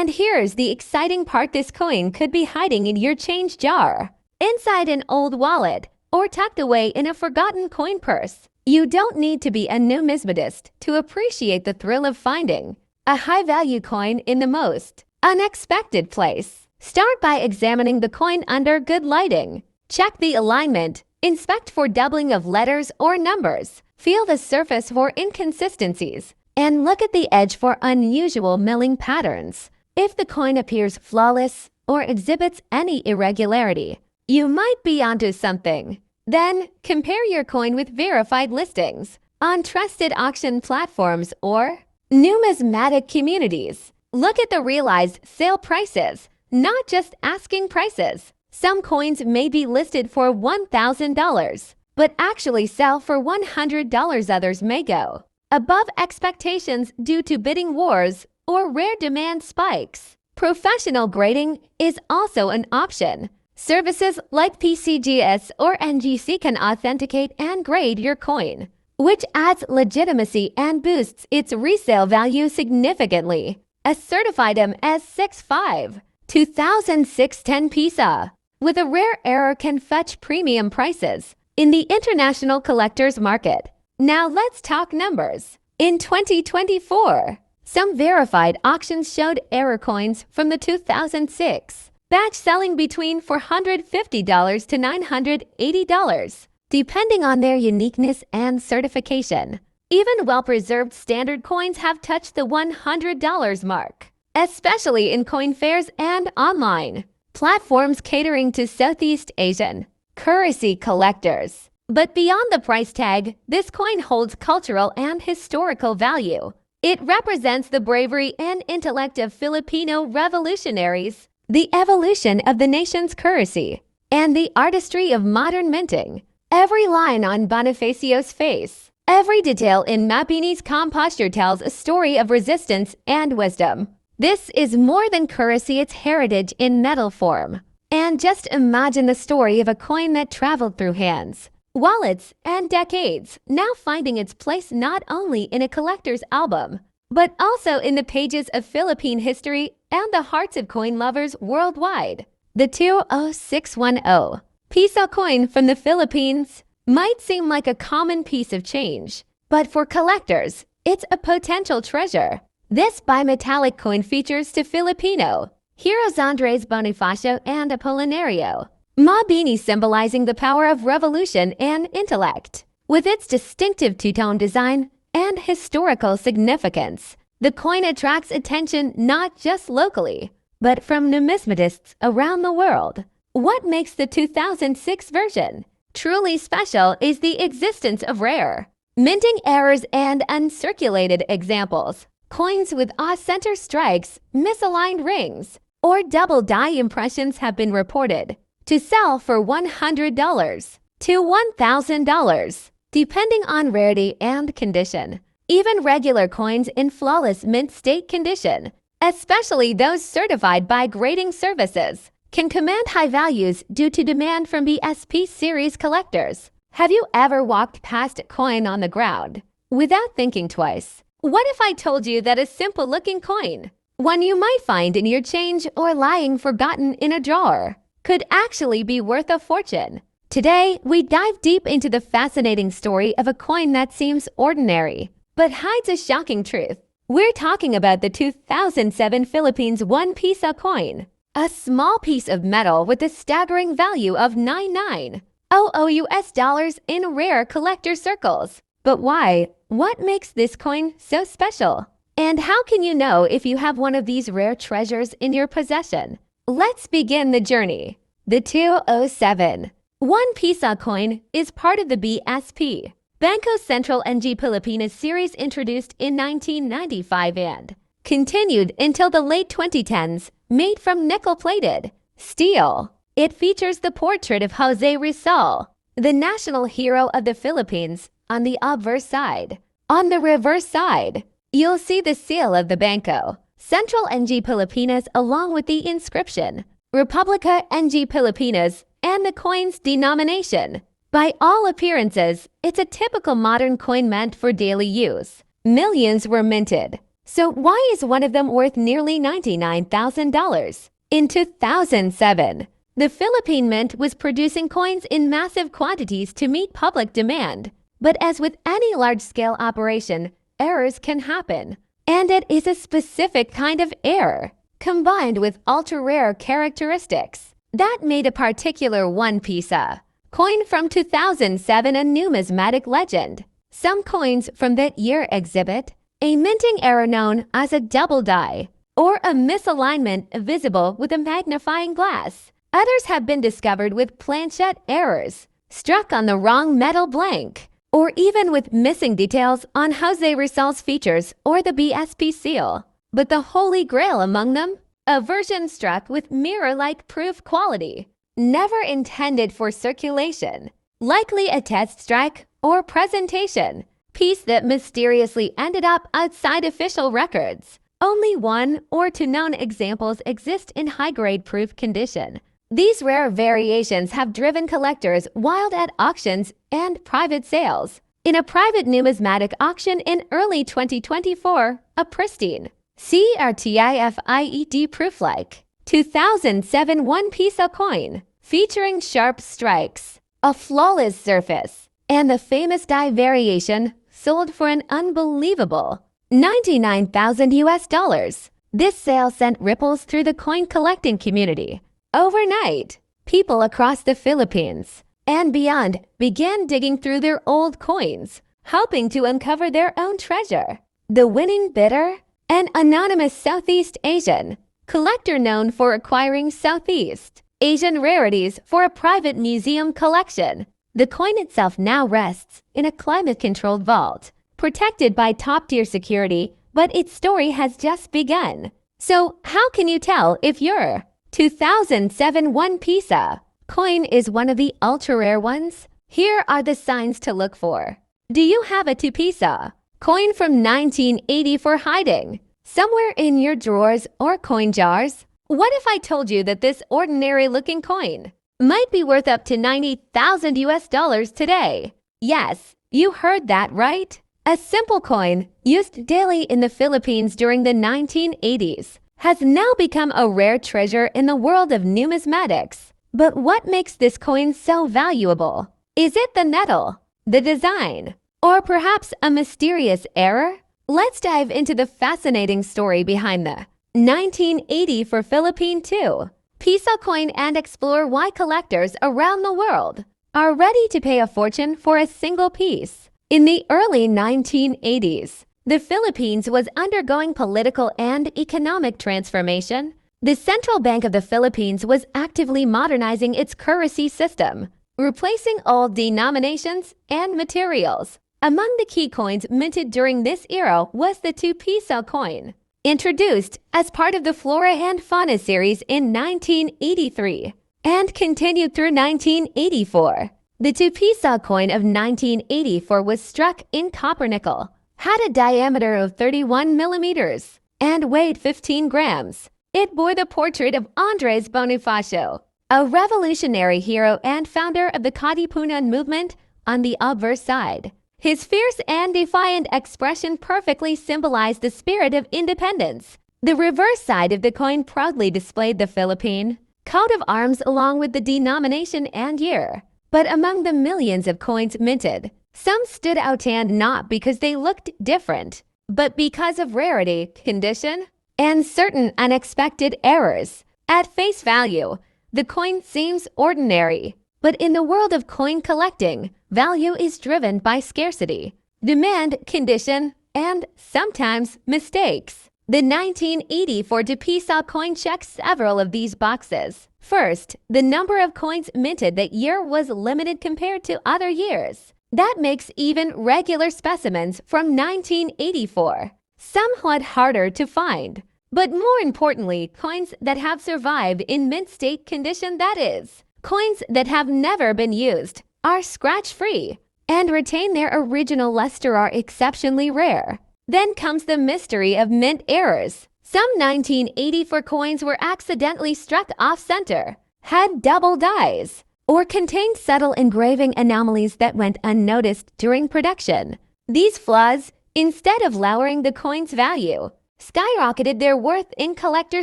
And here's the exciting part: this coin could be hiding in your change jar, inside an old wallet, or tucked away in a forgotten coin purse. You don't need to be a numismatist to appreciate the thrill of finding a high-value coin in the most unexpected place. Start by examining the coin under good lighting. Check the alignment, inspect for doubling of letters or numbers, feel the surface for inconsistencies, and look at the edge for unusual milling patterns. If the coin appears flawless or exhibits any irregularity, you might be onto something. Then, compare your coin with verified listings on trusted auction platforms or numismatic communities. Look at the realized sale prices, not just asking prices. Some coins may be listed for $1,000, but actually sell for $100. Others may go above expectations due to bidding wars or rare demand spikes. Professional grading is also an option. Services like PCGS or NGC can authenticate and grade your coin, which adds legitimacy and boosts its resale value significantly. A certified MS65 2006 10-piso with a rare error can fetch premium prices in the international collector's market. Now let's talk numbers. In 2024, some verified auctions showed error coins from the 2006 batch selling between $450 to $980, depending on their uniqueness and certification. Even well-preserved standard coins have touched the $100 mark, especially in coin fairs and online platforms catering to Southeast Asian currency collectors. But beyond the price tag, this coin holds cultural and historical value. It represents the bravery and intellect of Filipino revolutionaries, the evolution of the nation's currency, and the artistry of modern minting. Every line on Bonifacio's face, every detail in Mabini's calm posture tells a story of resistance and wisdom. This is more than currency, it's heritage in metal form. And just imagine the story of a coin that traveled through hands, wallets, and decades, now finding its place not only in a collector's album, but also in the pages of Philippine history and the hearts of coin lovers worldwide. The 20610 piso coin from the Philippines might seem like a common piece of change, but for collectors, it's a potential treasure. This bimetallic coin features two Filipino heroes, Andres Bonifacio and Apolinario Mabini, symbolizing the power of revolution and intellect. With its distinctive two-tone design and historical significance, the coin attracts attention not just locally, but from numismatists around the world. What makes the 2006 version truly special is the existence of rare minting errors and uncirculated examples. Coins with off-center strikes, misaligned rings, or double die impressions have been reported to sell for $100 to $1,000, depending on rarity and condition. Even regular coins in flawless mint state condition, especially those certified by grading services, can command high values due to demand from BSP series collectors. Have you ever walked past a coin on the ground without thinking twice? What if I told you that a simple-looking coin, one you might find in your change or lying forgotten in a drawer, could actually be worth a fortune? Today, we dive deep into the fascinating story of a coin that seems ordinary, but hides a shocking truth. We're talking about the 2007 Philippines 1-piso coin, a small piece of metal with a staggering value of $99,000 US in rare collector circles. But why? What makes this coin so special? And how can you know if you have one of these rare treasures in your possession? Let's begin the journey. The 207 1-piso coin is part of the BSP Bangko Sentral NG Pilipinas series, introduced in 1995 and continued until the late 2010s, made from nickel-plated steel. It features the portrait of Jose Rizal, the national hero of the Philippines, on the obverse side. On the reverse side, you'll see the seal of the Bangko Sentral NG Pilipinas along with the inscription Republica NG Pilipinas and the coin's denomination. By all appearances, it's a typical modern coin meant for daily use. Millions were minted, So why is one of them worth nearly $99,000? In 2007, the Philippine Mint was producing coins in massive quantities to meet public demand. But as with any large-scale operation, errors can happen. And it is a specific kind of error, combined with ultra-rare characteristics, that made a particular one-piso coin from 2007 a numismatic legend. Some coins from that year exhibit a minting error known as a double die, or a misalignment visible with a magnifying glass. Others have been discovered with planchette errors, struck on the wrong metal blank, or even with missing details on Jose Rizal's features or the BSP seal. But the holy grail among them? A version struck with mirror-like proof quality, never intended for circulation, likely a test strike or presentation piece that mysteriously ended up outside official records. Only one or two known examples exist in high-grade proof condition. These rare variations have driven collectors wild at auctions and private sales. In a private numismatic auction in early 2024, a pristine CRTIFIED proof-like 2007 one-piso coin featuring sharp strikes, a flawless surface, and the famous die variation sold for an unbelievable $99,000. This sale sent ripples through the coin collecting community. Overnight, people across the Philippines and beyond began digging through their old coins, hoping to uncover their own treasure. The winning bidder? An anonymous Southeast Asian collector known for acquiring Southeast Asian rarities for a private museum collection. The coin itself now rests in a climate-controlled vault, protected by top-tier security, but its story has just begun. So how can you tell if your 2007 one-piso coin is one of the ultra-rare ones? Here are the signs to look for. Do you have a two-piso coin from 1980 for hiding somewhere in your drawers or coin jars? What if I told you that this ordinary-looking coin might be worth up to $90,000 today? Yes, you heard that right. A simple coin used daily in the Philippines during the 1980s has now become a rare treasure in the world of numismatics. But what makes this coin so valuable? Is it the metal, the design, or perhaps a mysterious error? Let's dive into the fascinating story behind the 1980 for Philippine two-piso coin and explore why collectors around the world are ready to pay a fortune for a single piece. In the early 1980s, the Philippines was undergoing political and economic transformation. The Central Bank of the Philippines was actively modernizing its currency system, replacing old denominations and materials. Among the key coins minted during this era was the two-piso coin, introduced as part of the Flora and Fauna series in 1983 and continued through 1984. The two-piso coin of 1984 was struck in copper nickel, had a diameter of 31 millimeters, and weighed 15 grams. It bore the portrait of Andres Bonifacio, a revolutionary hero and founder of the Katipunan movement, on the obverse side. His fierce and defiant expression perfectly symbolized the spirit of independence. The reverse side of the coin proudly displayed the Philippine coat of arms along with the denomination and year. But among the millions of coins minted, some stood out, and not because they looked different, but because of rarity, condition, and certain unexpected errors. At face value, the coin seems ordinary, but in the world of coin collecting, value is driven by scarcity, demand, condition, and sometimes mistakes. The 1984 two-piso coin checks several of these boxes. First, the number of coins minted that year was limited compared to other years. That makes even regular specimens from 1984 somewhat harder to find. But more importantly, coins that have survived in mint state condition, that is, coins that have never been used, are scratch-free and retain their original luster, are exceptionally rare. Then comes the mystery of mint errors. Some 1984 coins were accidentally struck off-center, had double dies, or contained subtle engraving anomalies that went unnoticed during production. These flaws Instead of lowering the coin's value, skyrocketed their worth in collector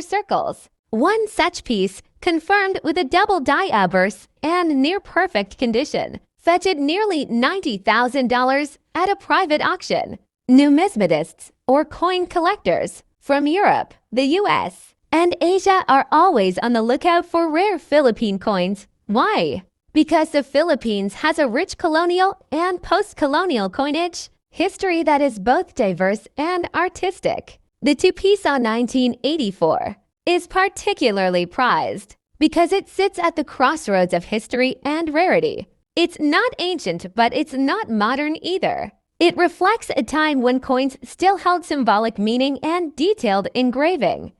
circles. One such piece, confirmed with a double die obverse and near-perfect condition, fetched nearly $90,000 at a private auction. Numismatists, or coin collectors, from Europe, the US, and Asia are always on the lookout for rare Philippine coins. Why? Because the Philippines has a rich colonial and post-colonial coinage history that is both diverse and artistic. The two-piso 1984 is particularly prized because it sits at the crossroads of history and rarity. It's not ancient, but it's not modern either. It reflects a time when coins still held symbolic meaning and detailed engraving.